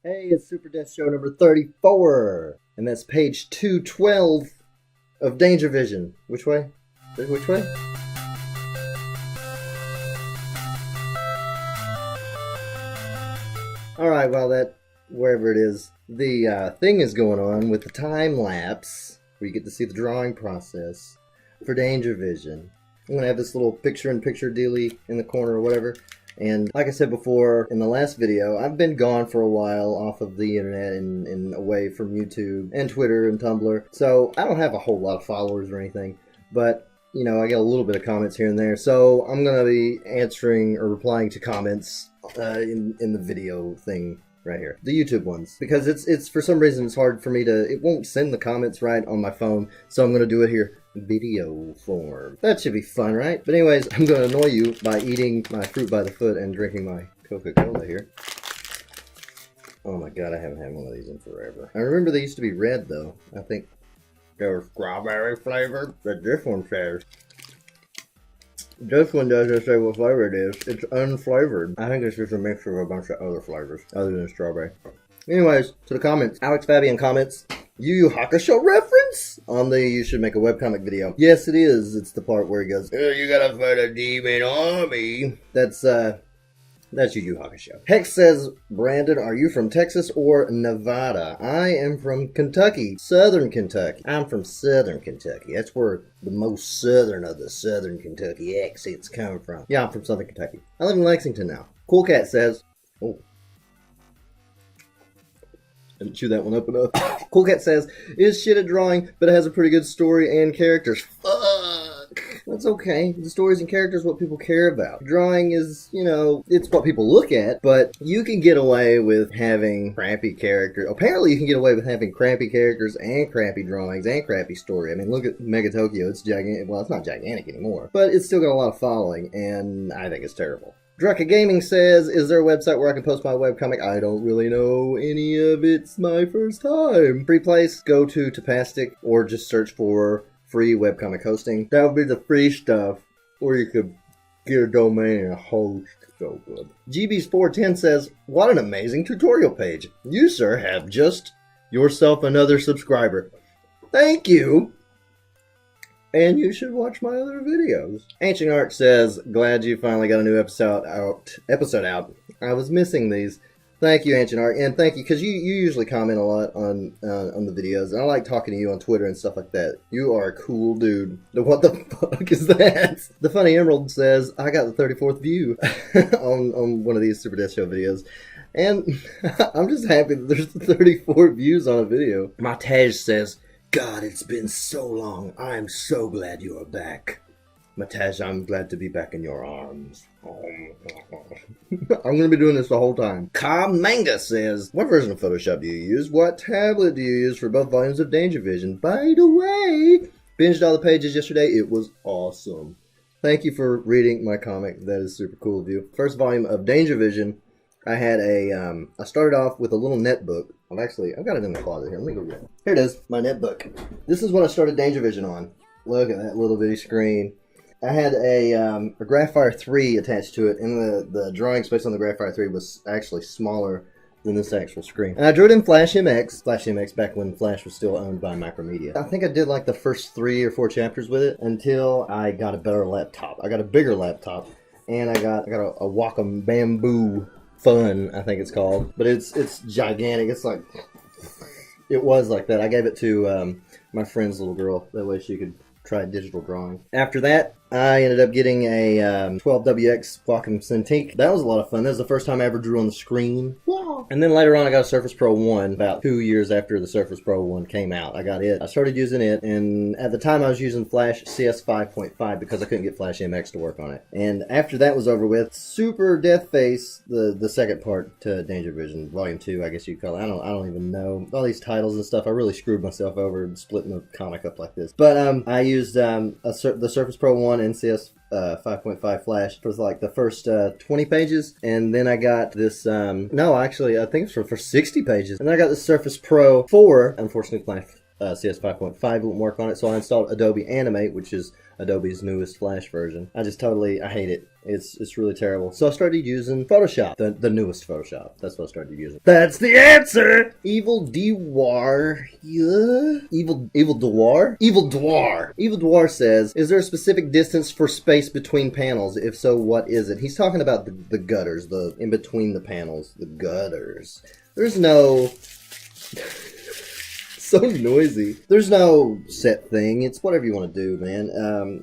Hey, it's Super Death Show number 34, and that's page 212 of Danger Vision. Which way? Which way? Alright, well, wherever it is, the thing is going on with the time lapse, where you get to see the drawing process for Danger Vision. I'm going to have this little picture-in-picture dealie in the corner or whatever. And like I said before in the last video, I've been gone for a while off of the internet and away from YouTube and Twitter and Tumblr. So I don't have a whole lot of followers or anything, but you know, I get a little bit of comments here and there. So I'm going to be answering or replying to comments in the video thing right here, the YouTube ones, because it's for some reason it's hard for me it won't send the comments right on my phone. So I'm going to do it here. Video form. That should be fun, right? But anyways, I'm going to annoy you by eating my fruit by the foot and drinking my Coca-Cola here. Oh my god, I haven't had one of these in forever. I remember they used to be red though. I think they were strawberry flavored, but this one says... This one doesn't say what flavor it is. It's unflavored. I think it's just a mixture of a bunch of other flavors other than strawberry. Anyways, to the comments. Alex Fabian comments, Yu Yu Hakusho reference on the You Should Make a Webcomic video. Yes, it is. It's the part where he goes, oh, you gotta fight a demon army. That's Yu Yu Hakusho. Hex says, Brandon, are you from Texas or Nevada? I am from Kentucky. Southern Kentucky. I'm from Southern Kentucky. That's where the most southern of the Southern Kentucky accents come from. Yeah, I'm from Southern Kentucky. I live in Lexington now. Cool Cat says, oh. Didn't chew that one up enough. Cool Cat says, is shit at drawing, but it has a pretty good story and characters. Fuck. That's okay. The stories and characters are what people care about. Drawing is, you know, it's what people look at, but you can get away with having crappy characters. Apparently you can get away with having crappy characters and crappy drawings and crappy story. I mean, look at Mega Tokyo. It's gigantic. Well, it's not gigantic anymore, but it's still got a lot of following, and I think it's terrible. Drucka Gaming says, is there a website where I can post my webcomic? I don't really know any of it. It's my first time. Free place, go to Tapastic or just search for free webcomic hosting. That would be the free stuff, or you could get a domain and a host. So good. GBs410 says, what an amazing tutorial page. You, sir, have just yourself another subscriber. Thank you. And you should watch my other videos. Ancient Art says, glad you finally got a new episode out. I was missing these. Thank you, Ancient Art, and thank you, because you usually comment a lot on the videos, and I like talking to you on Twitter and stuff like that. You are a cool dude. What the fuck is that? The Funny Emerald says, I got the 34th view on one of these Super Death Show videos. And I'm just happy that there's 34 views on a video. My Taj says, God, it's been so long. I'm so glad you are back. Mataj, I'm glad to be back in your arms. I'm going to be doing this the whole time. Ka Manga says, what version of Photoshop do you use? What tablet do you use for both volumes of Danger Vision? By the way, binged all the pages yesterday. It was awesome. Thank you for reading my comic. That is super cool of you. First volume of Danger Vision. I had I started off with a little netbook. I've got it in the closet here. Let me go get it. Here it is, my netbook. This is what I started Danger Vision on. Look at that little bitty screen. I had a Graphire 3 attached to it, and the drawing space on the Graphire 3 was actually smaller than this actual screen. And I drew it in Flash MX back when Flash was still owned by Micromedia. I think I did like the first 3 or 4 chapters with it until I got a better laptop. I got a bigger laptop, and I got a Wacom Bamboo Fun, I think it's called. But it's gigantic. It's like, it was like that. I gave it to my friend's little girl. That way she could try digital drawing. After that, I ended up getting a 12WX Wacom Cintiq. That was a lot of fun. That was the first time I ever drew on the screen. Wow. And then later on, I got a Surface Pro 1 about 2 years after the Surface Pro 1 came out. I got it. I started using it, and at the time I was using Flash CS 5.5 because I couldn't get Flash MX to work on it. And after that was over with, Super Death Face, the second part to Danger Vision, Volume 2, I guess you'd call it. I don't even know. All these titles and stuff, I really screwed myself over splitting the comic up like this. But I used the Surface Pro 1 and CS 5.5 Flash for like the first 20 pages, and then I got this no, actually I think it's for 60 pages, and then I got the Surface Pro 4. Unfortunately, CS 5.5 wouldn't work on it, so I installed Adobe Animate, which is Adobe's newest Flash version. I hate it. It's really terrible. So I started using Photoshop, the newest Photoshop. That's what I started using. That's the answer! Evil Dwar. Yeah. Evil Dwar? Evil Dwar. Evil Dwar says, is there a specific distance for space between panels? If so, what is it? He's talking about the gutters, the in between the panels, the gutters. There's no... So noisy. There's no set thing. It's whatever you want to do, man.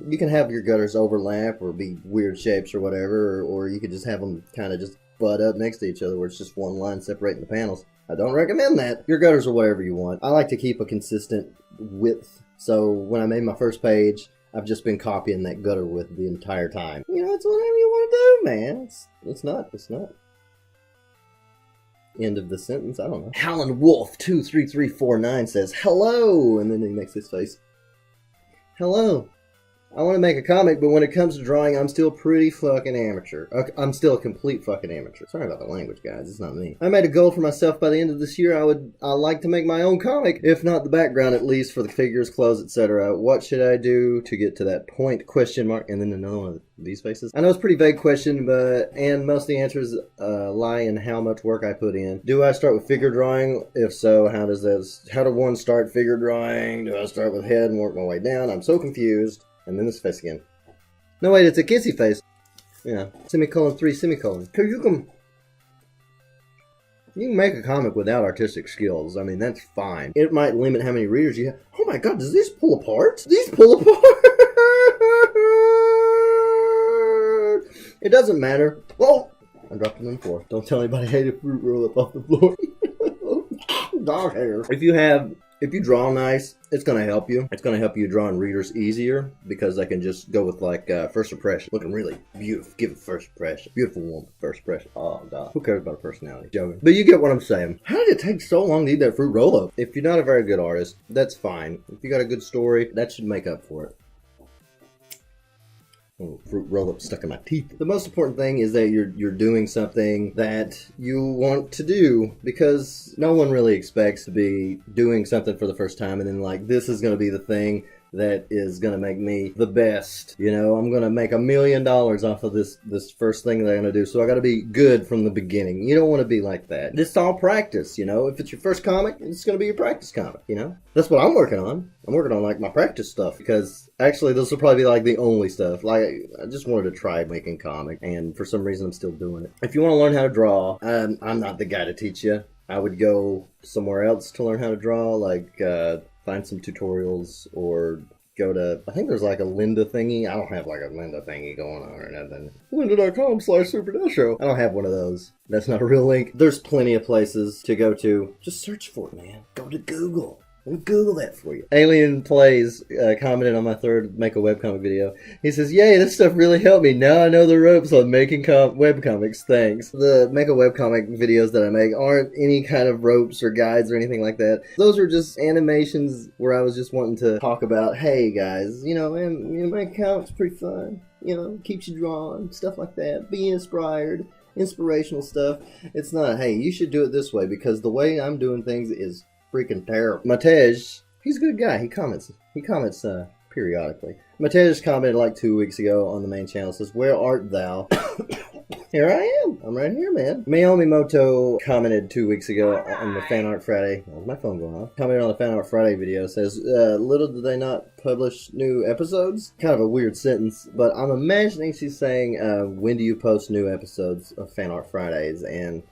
You can have your gutters overlap or be weird shapes or whatever, or you could just have them kind of just butt up next to each other where it's just one line separating the panels. I don't recommend that. Your gutters are whatever you want. I like to keep a consistent width, so when I made my first page, I've just been copying that gutter width the entire time. You know, it's whatever you want to do, man. It's not. End of the sentence, I don't know. Howlin' Wolf 23349 says, hello! And then he makes his face. Hello. I want to make a comic, but when it comes to drawing, I'm still pretty fucking amateur. I'm still a complete fucking amateur. Sorry about the language, guys. It's not me. I made a goal for myself by the end of this year. I like to make my own comic, if not the background at least, for the figures, clothes, etc. What should I do to get to that point? Question mark. And then another one of these faces. I know it's a pretty vague question, and most of the answers lie in how much work I put in. Do I start with figure drawing? If so, how do one start figure drawing? Do I start with head and work my way down? I'm so confused. And then this face again. No, wait, it's a kissy face. Yeah. Semicolon 3, semicolon. Because you can make a comic without artistic skills. I mean, that's fine. It might limit how many readers you have. Oh my god, does these pull apart? These pull apart! It doesn't matter. Oh! I dropped them on the floor. Don't tell anybody I hate a fruit roll up off the floor. Dog hair. If you draw nice, it's going to help you. It's going to help you drawing readers easier because they can just go with like first impression. Looking really beautiful. Give it first impression. Beautiful woman. First impression. Oh, God. Who cares about a personality? Joking. But you get what I'm saying. How did it take so long to eat that fruit roll-up? If you're not a very good artist, that's fine. If you got a good story, that should make up for it. Oh, fruit roll-up stuck in my teeth. The most important thing is that you're doing something that you want to do, because no one really expects to be doing something for the first time and then like, this is going to be the thing that is going to make me the best. You know, I'm going to make $1 million off of this first thing that I'm going to do, so I got to be good from the beginning. You don't want to be like that. It's all practice, you know. If it's your first comic, it's going to be your practice comic, you know. That's what I'm working on. I'm working on like my practice stuff, because actually this will probably be like the only stuff. Like, I just wanted to try making comic, and for some reason I'm still doing it. If you want to learn how to draw, I'm not the guy to teach you. I would go somewhere else to learn how to draw, like find some tutorials, or go to, I think there's like a Lynda thingy. I don't have like a Lynda thingy going on or nothing. Lynda.com/supernatural. I don't have one of those. That's not a real link. There's plenty of places to go to. Just search for it, man. Go to Google. Let me Google that for you. Alien Plays commented on my third Make a Webcomic video. He says, yay, this stuff really helped me. Now I know the ropes on making webcomics. Thanks. The Make a Webcomic videos that I make aren't any kind of ropes or guides or anything like that. Those are just animations where I was just wanting to talk about, hey guys, you know, making comics pretty fun. You know, keeps you drawing, stuff like that. Be inspired. Inspirational stuff. It's not, hey, you should do it this way, because the way I'm doing things is freaking terrible. Matej, he's a good guy. He comments periodically. Matej commented like 2 weeks ago on the main channel. Says, where art thou? Here I am. I'm right here, man. Mayomi Moto commented 2 weeks ago on the Fan Art Friday. Oh, my phone going off. Commented on the Fan Art Friday video. Says, little did they not publish new episodes? Kind of a weird sentence, but I'm imagining she's saying, when do you post new episodes of Fan Art Fridays? And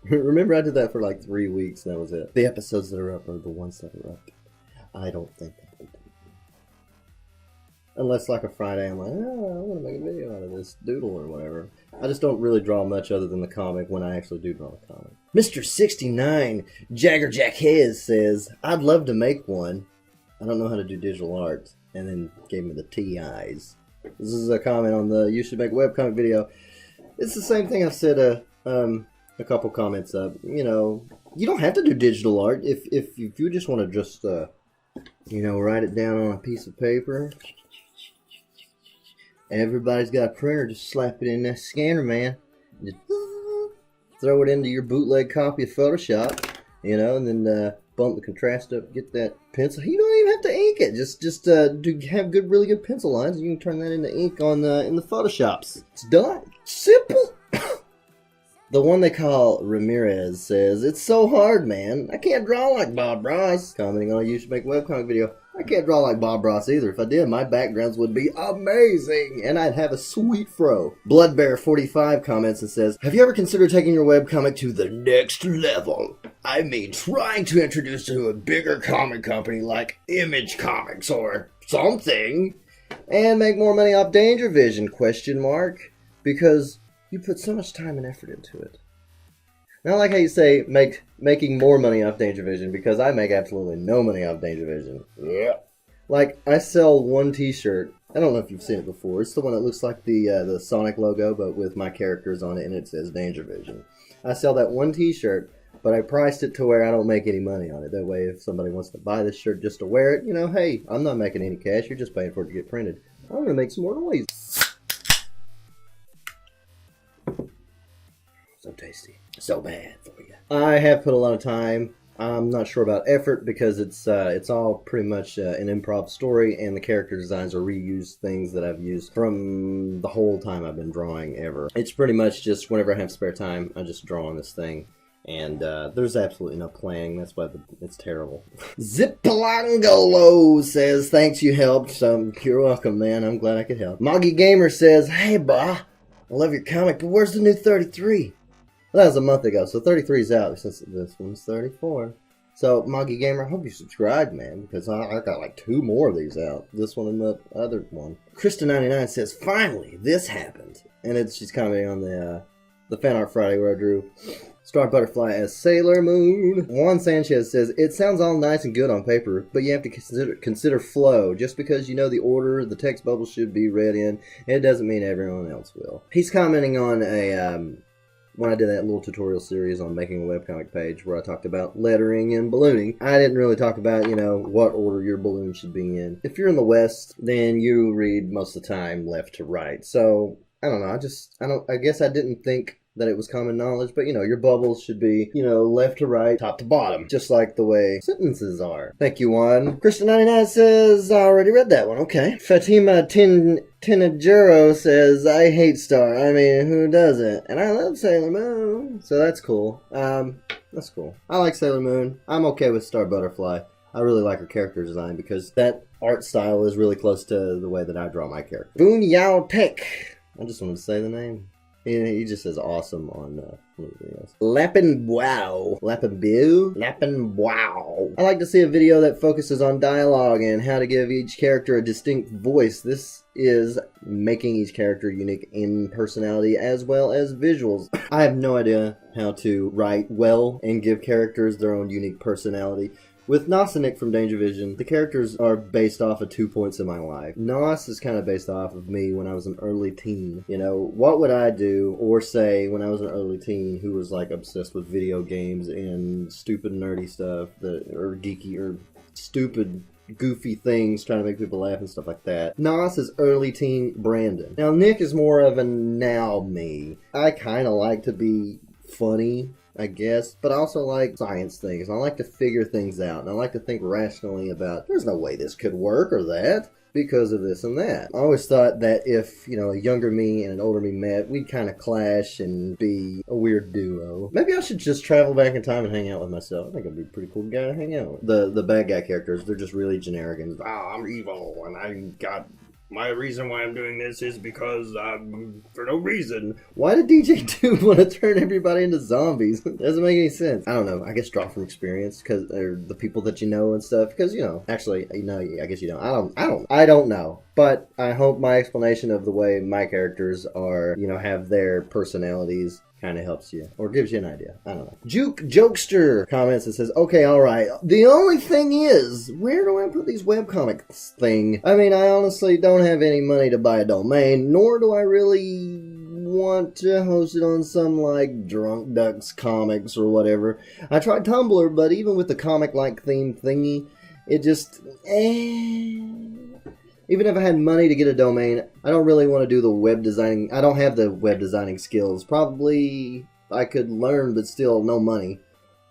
remember, I did that for like 3 weeks, and that was it. The episodes that are up are the ones that are up. I don't think that they do. Unless like a Friday, I'm like, oh, I want to make a video out of this doodle or whatever. I just don't really draw much other than the comic when I actually do draw the comic. Mr. 69 Jagger Jack Hez says, I'd love to make one. I don't know how to do digital art. And then gave me the TIs. This is a comment on the You Should Make a Webcomic video. It's the same thing I've said a couple comments up. You know, you don't have to do digital art if you just want to just you know, write it down on a piece of paper. Everybody's got a printer. Just slap it in that scanner, man. Just throw it into your bootleg copy of Photoshop, you know, and then bump the contrast up, get that pencil. You don't even have to ink it. Just to have really good pencil lines. You can turn that into ink on in the Photoshops. It's done. Simple. The one they call Ramirez says, "It's so hard, man. I can't draw like Bob Ross." Commenting on a You Should Make a Webcomic video. I can't draw like Bob Ross either. If I did, my backgrounds would be amazing, and I'd have a sweet fro. Bloodbear45 comments and says, "Have you ever considered taking your webcomic to the next level? I mean, trying to introduce it to a bigger comic company like Image Comics or something, and make more money off Danger Vision, ? Because you put so much time and effort into it." And I like how you say making more money off Danger Vision, because I make absolutely no money off Danger Vision. Yeah. Like, I sell one t-shirt. I don't know if you've seen it before. It's the one that looks like the Sonic logo, but with my characters on it, and it says Danger Vision. I sell that one t-shirt, but I priced it to where I don't make any money on it. That way, if somebody wants to buy this shirt just to wear it, hey, I'm not making any cash. You're just paying for it to get printed. I'm going to make some more noise. So tasty. So bad for you. I have put a lot of time. I'm not sure about effort, because it's all pretty much an improv story, and the character designs are reused things that I've used from the whole time I've been drawing ever. It's pretty much just whenever I have spare time, I just draw on this thing. And there's absolutely no planning. That's why it's terrible. Ziplangolo says, "Thanks, you helped." So you're welcome, man. I'm glad I could help. Moggy Gamer says, "Hey, brah, I love your comic, but where's the new 33? Well, that was a month ago, so 33 is out since this one's 34. So, Moggy Gamer, I hope you subscribed, man, because I got like 2 more of these out. This one and the other one. Krista99 says, "Finally, this happened." And she's commenting on the Fan Art Friday where I drew Star Butterfly as Sailor Moon. Juan Sanchez says, "It sounds all nice and good on paper, but you have to consider flow. Just because you know the order the text bubble should be read in, it doesn't mean everyone else will." He's commenting on when I did that little tutorial series on making a webcomic page where I talked about lettering and ballooning. I didn't really talk about, what order your balloon should be in. If you're in the West, then you read most of the time left to right. So, I don't know. I guess I didn't think that it was common knowledge, but your bubbles should be, left to right, top to bottom, just like the way sentences are. Thank you, Juan. Krista99 says, "I already read that one." Okay. Fatima Tinajero says, "I hate Star. I mean, who doesn't? And I love Sailor Moon." So that's cool. That's cool. I like Sailor Moon. I'm okay with Star Butterfly. I really like her character design because that art style is really close to the way that I draw my character. Boon Yao Peck. I just wanted to say the name. He just says awesome on one of the videos. Lappin' wow. Lappin' wow. I like to see a video that focuses on dialogue and how to give each character a distinct voice. This is making each character unique in personality as well as visuals. I have no idea how to write well and give characters their own unique personality. With Nos and Nick from Danger Vision, the characters are based off of 2 points in my life. Nos is kind of based off of me when I was an early teen. What would I do or say when I was an early teen who was like obsessed with video games and stupid nerdy stuff or geeky or stupid goofy things trying to make people laugh and stuff like that. Nos is early teen Brandon. Now Nick is more of a now me. I kind of like to be funny, I guess, but I also like science things. I like to figure things out, and I like to think rationally about, there's no way this could work or that because of this and that. I always thought that if, a younger me and an older me met, we'd kind of clash and be a weird duo. Maybe I should just travel back in time and hang out with myself. I think I'd be a pretty cool guy to hang out with. The bad guy characters, they're just really generic and, I'm evil, and I got... My reason why I'm doing this is because, for no reason. Why did DJ Dude want to turn everybody into zombies? Doesn't make any sense. I don't know. I guess draw from experience, because they're the people that you know and stuff. Because, actually, I guess you don't. I don't know. But I hope my explanation of the way my characters are, have their personalities kind of helps you, or gives you an idea. I don't know. Juke Jokester comments and says, "Okay, alright. The only thing is, where do I put these webcomics thing? I mean, I honestly don't have any money to buy a domain, nor do I really want to host it on some, like, Drunk Ducks Comics or whatever. I tried Tumblr, but even with the comic-like theme thingy, it just, Even if I had money to get a domain, I don't really want to do the web designing. I don't have the web designing skills. Probably I could learn, but still no money.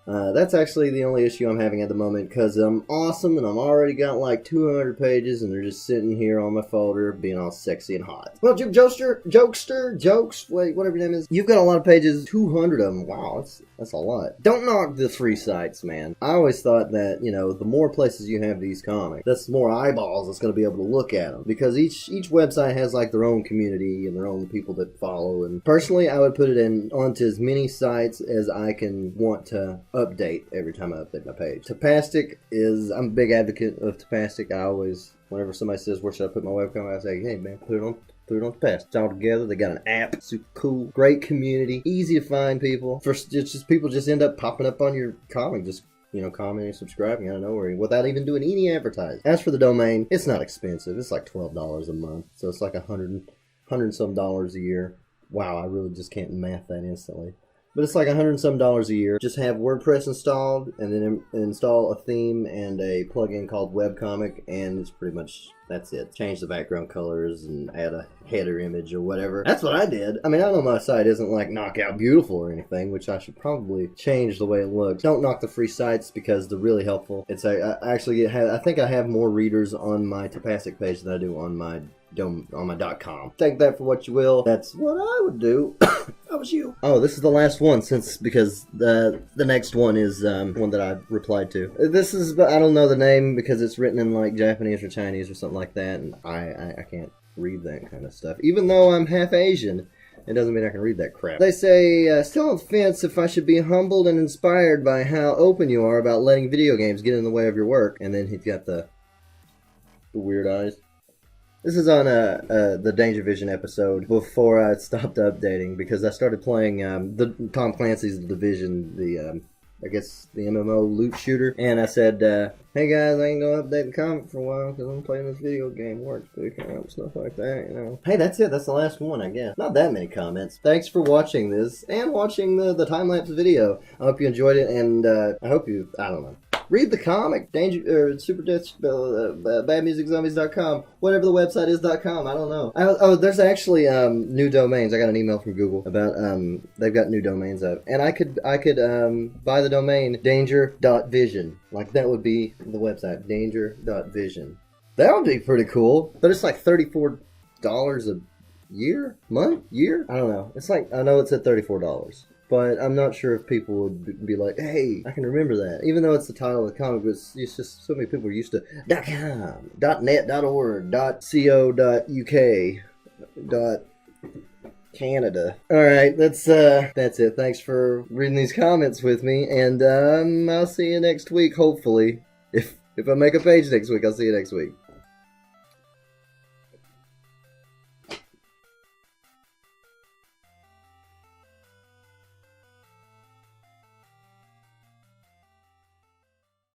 That's actually the only issue I'm having at the moment, because I'm awesome and I've already got like 200 pages and they're just sitting here on my folder being all sexy and hot. Well, Jokes, wait, whatever your name is, you've got a lot of pages, 200 of them. Wow, that's a lot. Don't knock the free sites, man. I always thought that, you know, the more places you have these comics, that's more eyeballs that's going to be able to look at them, because each website has like their own community and their own people that follow. And personally, I would put it onto as many sites as I can want to update every time I update my page. Tapastic I'm a big advocate of Tapastic. I always, whenever somebody says, where should I put my webcam, I say, hey man, put it on Tapastic. It's all together. They got an app, super cool, great community, easy to find people. First, just people just end up popping up on your comic, just, you know, commenting, subscribing out of nowhere without even doing any advertising. As for the domain, it's not expensive. It's like $12 a month, so it's like $100 and some a year. Wow, I really just can't math that instantly. But it's like $100 and some a year. Just have WordPress installed, and then install a theme and a plugin called Webcomic, and it's pretty much, that's it. Change the background colors and add a header image or whatever. That's what I did. I mean, I know my site isn't like knockout beautiful or anything, which I should probably change the way it looks. Don't knock the free sites, because they're really helpful. It's I think I have more readers on my Tapastic page than I do on my .com. Take that for what you will. That's what I would do. That was you. Oh, this is the last one, because the next one is one that I replied to. This is, I don't know the name because it's written in like Japanese or Chinese or something like that, and I can't read that kind of stuff. Even though I'm half Asian, it doesn't mean I can read that crap. They say, still on the fence if I should be humbled and inspired by how open you are about letting video games get in the way of your work. And then he's got the weird eyes. This is on the Danger Vision episode before I stopped updating, because I started playing the Tom Clancy's The Division, I guess the MMO loot shooter, and I said, hey guys, I ain't gonna update the comic for a while because I'm playing this video game, works big and stuff like that, you know. Hey, that's it. That's the last one, I guess. Not that many comments. Thanks for watching this and watching the time-lapse video. I hope you enjoyed it, and I hope you, I don't know. Read the comic, badmusiczombies.com, whatever the website is .com, I don't know. Oh, there's actually new domains. I got an email from Google about they've got new domains up, and I could buy the domain danger.vision. Like, that would be the website, danger.vision. That would be pretty cool, but it's like $34 a year? Month? Year? I don't know. It's like, I know it's at $34. But I'm not sure if people would be like, hey, I can remember that. Even though it's the title of the comic, but it's just so many people are used to .com, .net, .org, .co.uk, .canada. Alright, that's it. Thanks for reading these comments with me, and I'll see you next week, hopefully. If I make a page next week, I'll see you next week.